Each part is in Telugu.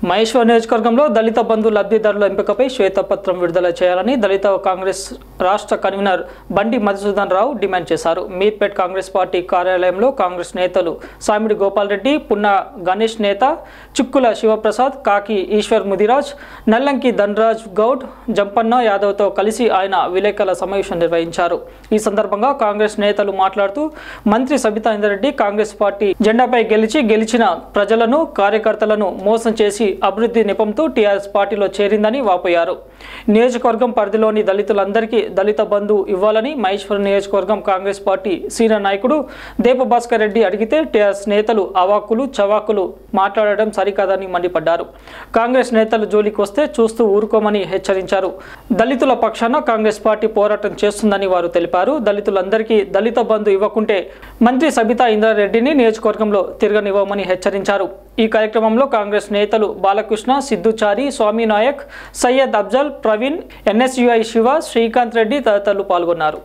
మహేశ్వర్ నియోజకవర్గంలో దళిత బంధు లబ్ధిదారుల ఎంపికపై శ్వేతపత్రం విడుదల చేయాలని దళిత కాంగ్రెస్ రాష్ట్ర కన్వీనర్ బండి మధుసూదన్ రావు డిమాండ్ చేశారు. మీర్పేట్ కాంగ్రెస్ పార్టీ కార్యాలయంలో కాంగ్రెస్ నేతలు సామిడి గోపాల్ రెడ్డి, పున్న గణేష్ నేత, చుక్కుల శివప్రసాద్, కాకి ఈశ్వర్ ముదిరాజ్, నల్లంకి ధనరాజ్ గౌడ్, జంపన్న యాదవ్తో కలిసి ఆయన విలేకరుల సమావేశం నిర్వహించారు. ఈ సందర్భంగా కాంగ్రెస్ నేతలు మాట్లాడుతూ మంత్రి సబితా ఇంద్రారెడ్డి కాంగ్రెస్ పార్టీ జెండాపై గెలిచిన ప్రజలను కార్యకర్తలను మోసం చేసి అభివృద్ధి నెపంతో టీఆర్ఎస్ పార్టీలో చేరిందని వాపోయారు. నియోజకవర్గం పరిధిలోని దళితులందరికీ దళిత బంధు ఇవ్వాలని మహేశ్వరం నియోజకవర్గం కాంగ్రెస్ పార్టీ సీనియర్ నాయకుడు దేప భాస్కర్ రెడ్డి అడిగితే టీఆర్ఎస్ నేతలు అవాకులు చవాకులు మాట్లాడడం సరికాదని మండిపడ్డారు. కాంగ్రెస్ నేతలు జోలికి వస్తే చూస్తూ ఊరుకోమని హెచ్చరించారు. దళితుల పక్షాన కాంగ్రెస్ పార్టీ పోరాటం చేస్తుందని వారు తెలిపారు. దళితులందరికీ దళిత బంధు ఇవ్వకుంటే మంత్రి సబితా ఇంద్రారెడ్డిని నియోజకవర్గంలో తిరగనివ్వమని హెచ్చరించారు. ఈ కార్యక్రమంలో కాంగ్రెస్ నేతలు బాలకృష్ణ, సిద్ధుచారి, స్వామి నాయక్, సయ్యద్ అఫ్జల్, ప్రవీణ్, ఎన్ఎస్యుఐ శివ, శ్రీకాంత్ రెడ్డి తదితరులు పాల్గొన్నారు.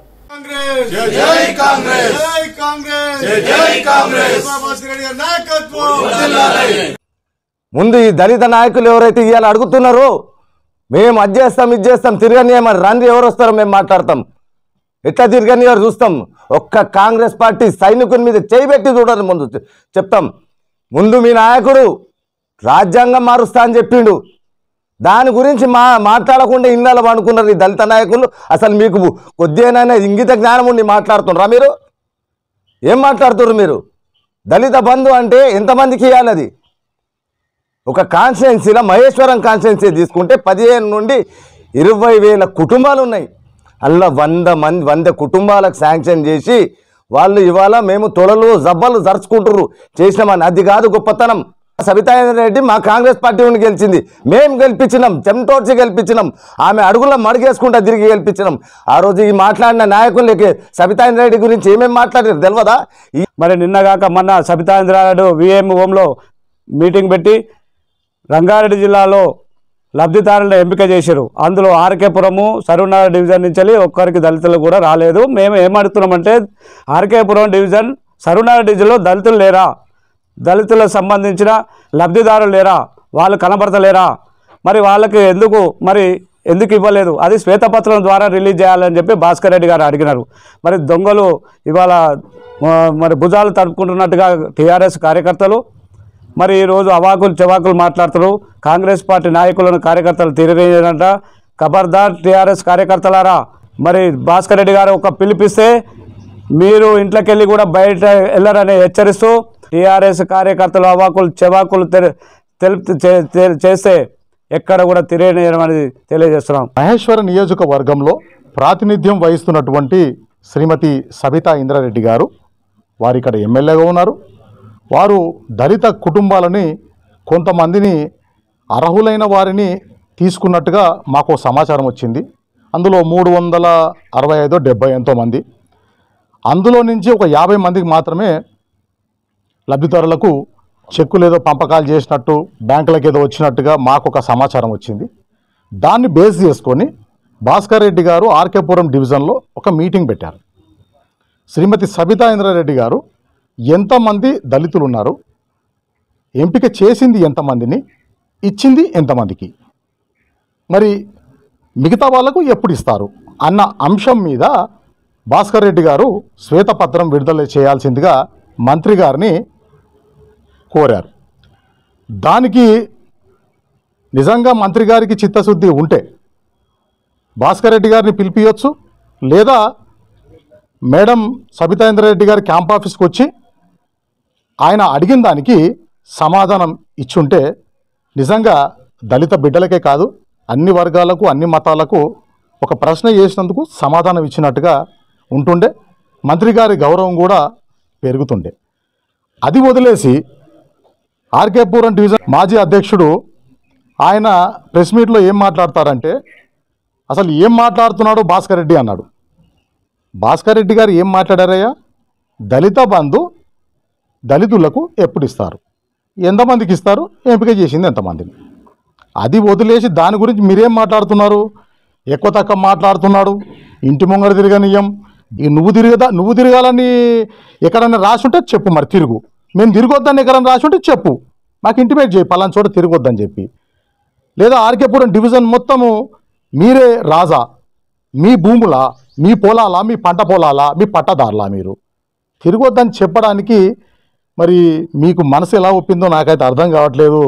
ముందు ఈ దళిత నాయకులు ఎవరైతే ఇవాళ అడుగుతున్నారో మేము అది చేస్తాం ఇది చేస్తాం తిరగనియమని రండి, ఎవరు వస్తారో మేము మాట్లాడతాం. ఎట్లా తిరగనియారు చూస్తాం. ఒక్క కాంగ్రెస్ పార్టీ సైనికుని మీద చేయబెట్టి చూడాలి. ముందు చెప్తాం. ముందు మీ నాయకుడు రాజ్యాంగం మారుస్తా అని చెప్పిండు. దాని గురించి మాట్లాడకుండా ఇళ్ళలో పండుకున్నారు ఈ దళిత నాయకులు. అసలు మీకు కొద్దిగానైనా ఇంగిత జ్ఞానం ఉండి మాట్లాడుతున్నారా? మీరు ఏం మాట్లాడుతున్నారు? మీరు దళిత బంధు అంటే ఎంతమందికి ఇవ్వాలి? అది ఒక కాన్స్టిట్యున్సీలో మహేశ్వరం కాన్స్టిట్యున్సీ తీసుకుంటే 15 నుండి 20,000 కుటుంబాలు ఉన్నాయి. అలా 100 కుటుంబాలకు శాంక్షన్ చేసి వాళ్ళు ఇవాళ మేము తొలలు జబ్బలు జరుచుకుంటున్నారు చేసినామని. అది కాదు గొప్పతనం. సబితా ఇంద్రారెడ్డి మా కాంగ్రెస్ పార్టీ ఉండి గెలిచింది, మేము గెలిపించినాం, చెమటోడ్చి గెలిపించినాం, ఆమె అడుగుల్లో మడిగేసుకుంటా తిరిగి గెలిపించినాం. ఆ రోజు ఈ మాట్లాడిన నాయకులకి సబితా ఇంద్రారెడ్డి గురించి ఏమేమి మాట్లాడారు తెలియదా? మరి నిన్నగాక మొన్న సబితా ఇంద్రారెడ్డి విఎం హోంలో మీటింగ్ పెట్టి రంగారెడ్డి జిల్లాలో లబ్ధిదారులను ఎంపిక చేశారు. అందులో ఆర్కేపురము, సరూనగర్ డివిజన్ నుంచి ఒక్కరికి దళితులు కూడా రాలేదు. మేము ఏమడుగుతున్నామంటే ఆర్కేపురం డివిజన్, సరూనగర్ డివిజన్లో దళితులు లేరా? దళితులకు సంబంధించిన లబ్ధిదారులు లేరా? వాళ్ళు కనబడతలేరా? మరి వాళ్ళకి ఎందుకు ఇవ్వలేదు? అది శ్వేతపత్రం ద్వారా రిలీజ్ చేయాలని చెప్పి భాస్కర్ రెడ్డి గారు అడిగినారు. మరి దొంగలు ఇవాళ భుజాలు తడుపుకుంటున్నట్టుగా టీఆర్ఎస్ కార్యకర్తలు మరి ఈరోజు అవాకులు చెవాకులు మాట్లాడుతారు. కాంగ్రెస్ పార్టీ నాయకులను కార్యకర్తలు తిరిగేదంట. ఖబర్దార్ టీఆర్ఎస్ కార్యకర్తలారా, మరి భాస్కర్ రెడ్డి గారు ఒక పిలిపిస్తే మీరు ఇంట్లోకి వెళ్ళి కూడా బయట వెళ్ళరని హెచ్చరిస్తూ టీఆర్ఎస్ కార్యకర్తలు అవాకులు చెవాకులు చేస్తే ఎక్కడ కూడా తిరిగేయడం అనేది తెలియజేస్తున్నాం. మహేశ్వర నియోజకవర్గంలో ప్రాతినిధ్యం వహిస్తున్నటువంటి శ్రీమతి సబితా ఇంద్రారెడ్డి గారు వారు ఇక్కడ ఎమ్మెల్యేగా ఉన్నారు. వారు దళిత కుటుంబాలని కొంతమందిని అర్హులైన వారిని తీసుకున్నట్టుగా మాకు సమాచారం వచ్చింది. అందులో 365-70 ఎంతో మంది, అందులో నుంచి ఒక 50 మందికి మాత్రమే లబ్ధిదారులకు చెక్కులు ఏదో పంపకాలు చేసినట్టు బ్యాంకులకు ఏదో వచ్చినట్టుగా మాకు ఒక సమాచారం వచ్చింది. దాన్ని బేస్ చేసుకొని భాస్కర్ రెడ్డి గారు ఆర్కేపురం డివిజన్లో ఒక మీటింగ్ పెట్టారు. శ్రీమతి సబితా ఇంద్రారెడ్డి గారు ఎంతమంది దళితులు ఉన్నారు, ఎంపిక చేసింది ఎంతమందిని, ఇచ్చింది ఎంతమందికి, మరి మిగతా వాళ్లకు ఎప్పుడు ఇస్తారు అన్న అంశం మీద భాస్కర్ రెడ్డి గారు శ్వేతపత్రం విడుదల చేయాల్సిందిగా మంత్రి గారిని కోరారు. దానికి నిజంగా మంత్రి గారికి చిత్తశుద్ధి ఉంటే భాస్కర్ రెడ్డి గారిని పిలిపించవచ్చు, లేదా మేడం సబితా ఇంద్రారెడ్డి గారి క్యాంప్ ఆఫీస్కి వచ్చి ఆయన అడిగిన దానికి సమాధానం ఇచ్చుంటే నిజంగా దళిత బిడ్డలకే కాదు అన్ని వర్గాలకు అన్ని మతాలకు ఒక ప్రశ్న చేసినందుకు సమాధానం ఇచ్చినట్టుగా ఉంటుండే, మంత్రి గారి గౌరవం కూడా పెరుగుతుండే. అది వదిలేసి ఆర్కేపురం డివిజన్ మాజీ అధ్యక్షుడు ఆయన ప్రెస్ మీట్లో ఏం మాట్లాడతారంటే అసలు ఏం మాట్లాడుతున్నాడో భాస్కర్ రెడ్డి అన్నాడు. భాస్కర్ రెడ్డి గారు ఏం మాట్లాడారయ్యా? దళిత బంధు దళితులకు ఎప్పుడు ఇస్తారు, ఎంతమందికి ఇస్తారు, ఎంపిక చేసింది ఎంతమందిని, అది వదిలేసి దాని గురించి మీరేం మాట్లాడుతున్నారు? ఎక్కువ తక్కువ మాట్లాడుతున్నాడు. ఇంటి ముంగడ తిరగనియం, నువ్వు తిరగాలని ఎక్కడన్నా రాసుంటే చెప్పు, మరి తిరుగు. మేము తిరగొద్దని ఎక్కడన్నా రాసుంటే చెప్పు, మాకు ఇంటిమేట్ చేయి పలానా చోట తిరగొద్దని చెప్పి. లేదా ఆర్కేపురం డివిజన్ మొత్తము మీరే రాజా, మీ భూములా, మీ పొలాలా, మీ పంట పొలాలా, మీ పట్టదారులా, మీరు తిరగొద్దని చెప్పడానికి మరి మీకు మనసు ఎలా ఒప్పిందో నాకైతే అర్థం కావట్లేదు.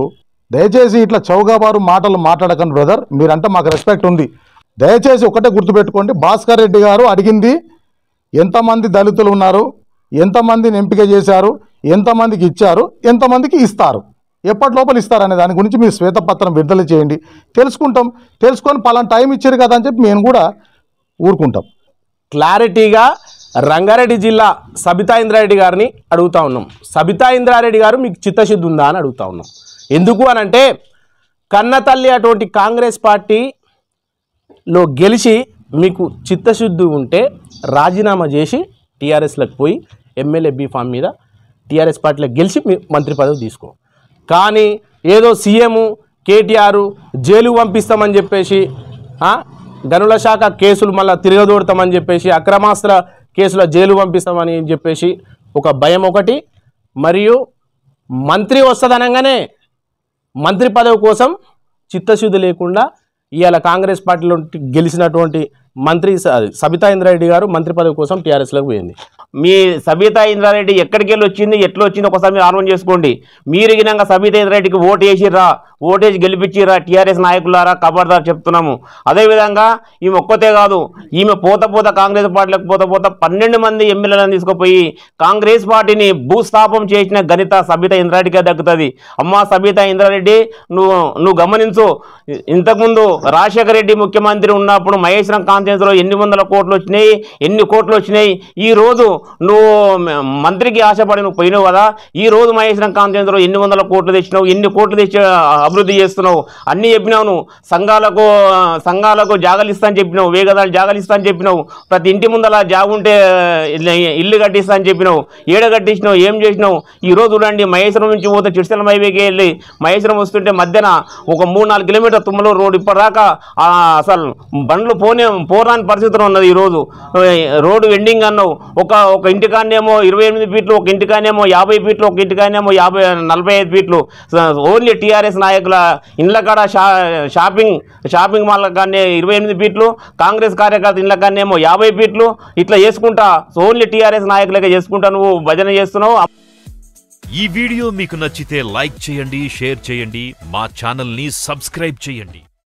దయచేసి ఇట్లా చౌగాబారు మాటలు మాట్లాడకండి బ్రదర్, మీరంటే మాకు రెస్పెక్ట్ ఉంది. దయచేసి ఒకటే గుర్తుపెట్టుకోండి, భాస్కర్ రెడ్డి గారు అడిగింది ఎంతమంది దళితులు ఉన్నారు, ఎంతమందిని ఎంపిక చేశారు, ఎంతమందికి ఇచ్చారు, ఎంతమందికి ఇస్తారు, ఎప్పటి లోపల ఇస్తారనే దాని గురించి మీరు శ్వేతపత్రం విడుదల చేయండి, తెలుసుకుంటాం. తెలుసుకొని పలానా టైం ఇచ్చారు కదా అని చెప్పి మేము కూడా ఊరుకుంటాం. క్లారిటీగా రంగారెడ్డి జిల్లా సబితా ఇంద్రారెడ్డి గారిని అడుగుతా ఉన్నాం. సబితా ఇంద్రారెడ్డి గారు మీకు చిత్తశుద్ధి ఉందా అని అడుగుతా ఉన్నాం. ఎందుకు అనంటే కన్నతల్లి అటువంటి కాంగ్రెస్ పార్టీలో గెలిచి మీకు చిత్తశుద్ధి ఉంటే రాజీనామా చేసి టీఆర్ఎస్లోకి పోయి ఎమ్మెల్యే బీఫామ్ మీద టీఆర్ఎస్ పార్టీలో గెలిచి మీ మంత్రి పదవి తీసుకో. కానీ ఏదో సీఎం కేటీఆర్ జైలు పంపిస్తామని చెప్పేసి, గనుల శాఖ కేసులు మళ్ళీ తిరగదోడతామని చెప్పేసి, అక్రమాస్త్ర కేసులో జైలు పంపిస్తామని చెప్పేసి ఒక భయం ఒకటి, మరియు మంత్రి వస్తుందనగానే మంత్రి పదవి కోసం చిత్తశుద్ధి లేకుండా ఇవాళ కాంగ్రెస్ పార్టీలో గెలిచినటువంటి మంత్రి సబితా ఇంద్రారెడ్డి గారు మంత్రి పదవి కోసం టీఆర్ఎస్లోకి పోయింది. మీ సబితా ఇంద్రారెడ్డి ఎక్కడికి వెళ్ళి వచ్చింది, ఎట్లా వచ్చింది ఒకసారి మీరు ఆలోచన చేసుకోండి. మీరు గినంగా సబితా ఇంద్రారెడ్డికి ఓటు వేసిర్రా, ఓటేసి గెలిపించిర్రా, టీఆర్ఎస్ నాయకులారా ఖబర్దార్ చెప్తున్నాము. అదేవిధంగా ఈమె ఒక్కతే కాదు, ఈమె పోత కాంగ్రెస్ పార్టీలకు పోత 12 మంది ఎమ్మెల్యేలను తీసుకుపోయి కాంగ్రెస్ పార్టీని భూస్థాపం చేసిన ఘనత సబితా ఇంద్రారెడ్డికే దక్కుతుంది. అమ్మా సబితా ఇంద్రారెడ్డి, నువ్వు గమనించు, ఇంతకుముందు రాజశేఖర రెడ్డి ముఖ్యమంత్రి ఉన్నప్పుడు మహేశ్వరం కాన్ఫరెన్స్లో ఎన్ని వందల కోట్లు వచ్చినాయి, ఎన్ని కోట్లు వచ్చినాయి. ఈ రోజు నువ్వు మంత్రికి ఆశపడి నువ్వు పోయినావు కదా, ఈ రోజు మహేశ్వరం కాన్ఫరెన్స్లో ఎన్ని వందల కోట్లు తెచ్చినావు, ఎన్ని కోట్లు తెచ్చి అభివృద్ధి చేస్తున్నావు, అన్నీ చెప్పినావు. నువ్వు సంఘాలకు జాగాలు ఇస్తా అని చెప్పినావు, వేగదాలు జాగాలు ఇస్తా అని చెప్పినావు, ప్రతి ఇంటి ముందల జాగుంటే ఇల్లు కట్టిస్తా అని చెప్పినావు. ఏడ కట్టించినావు, ఏం చేసినావు? ఈ రోజు చూడండి, మహేశ్వరం నుంచి పోతే చిడిసెలం హైవేకి వెళ్ళి మహేశ్వరం వస్తుంటే మధ్యన ఒక 3-4 కిలోమీటర్ తుమ్మలో రోడ్డు ఇప్పటిదాకా అసలు బండ్లు పోరాని పరిస్థితులు ఉన్నది. ఈరోజు రోడ్డు వెండింగ్ అన్నావు, ఒక ఇంటికానేమో 28 ఫీట్లు, ఒక ఇంటికానేమో 50 ఫీట్లు, ఒక ఇంటికానేమో 45 ఫీట్లు. ఓన్లీ టీఆర్ఎస్ నాయకుల ఇండ్ల కాడ షాపింగ్ మాల్ కానీ 28 ఫీట్లు, కాంగ్రెస్ కార్యకర్త ఇండ్ల కానేమో 50 ఫీట్లు. ఇట్లా చేసుకుంటా ఓన్లీ టీఆర్ఎస్ నాయకులకే చేసుకుంటా నువ్వు భజన చేస్తున్నావు. ఈ వీడియో మీకు నచ్చితే లైక్ చేయండి, షేర్ చేయండి, మా ఛానల్ని సబ్స్క్రైబ్ చేయండి.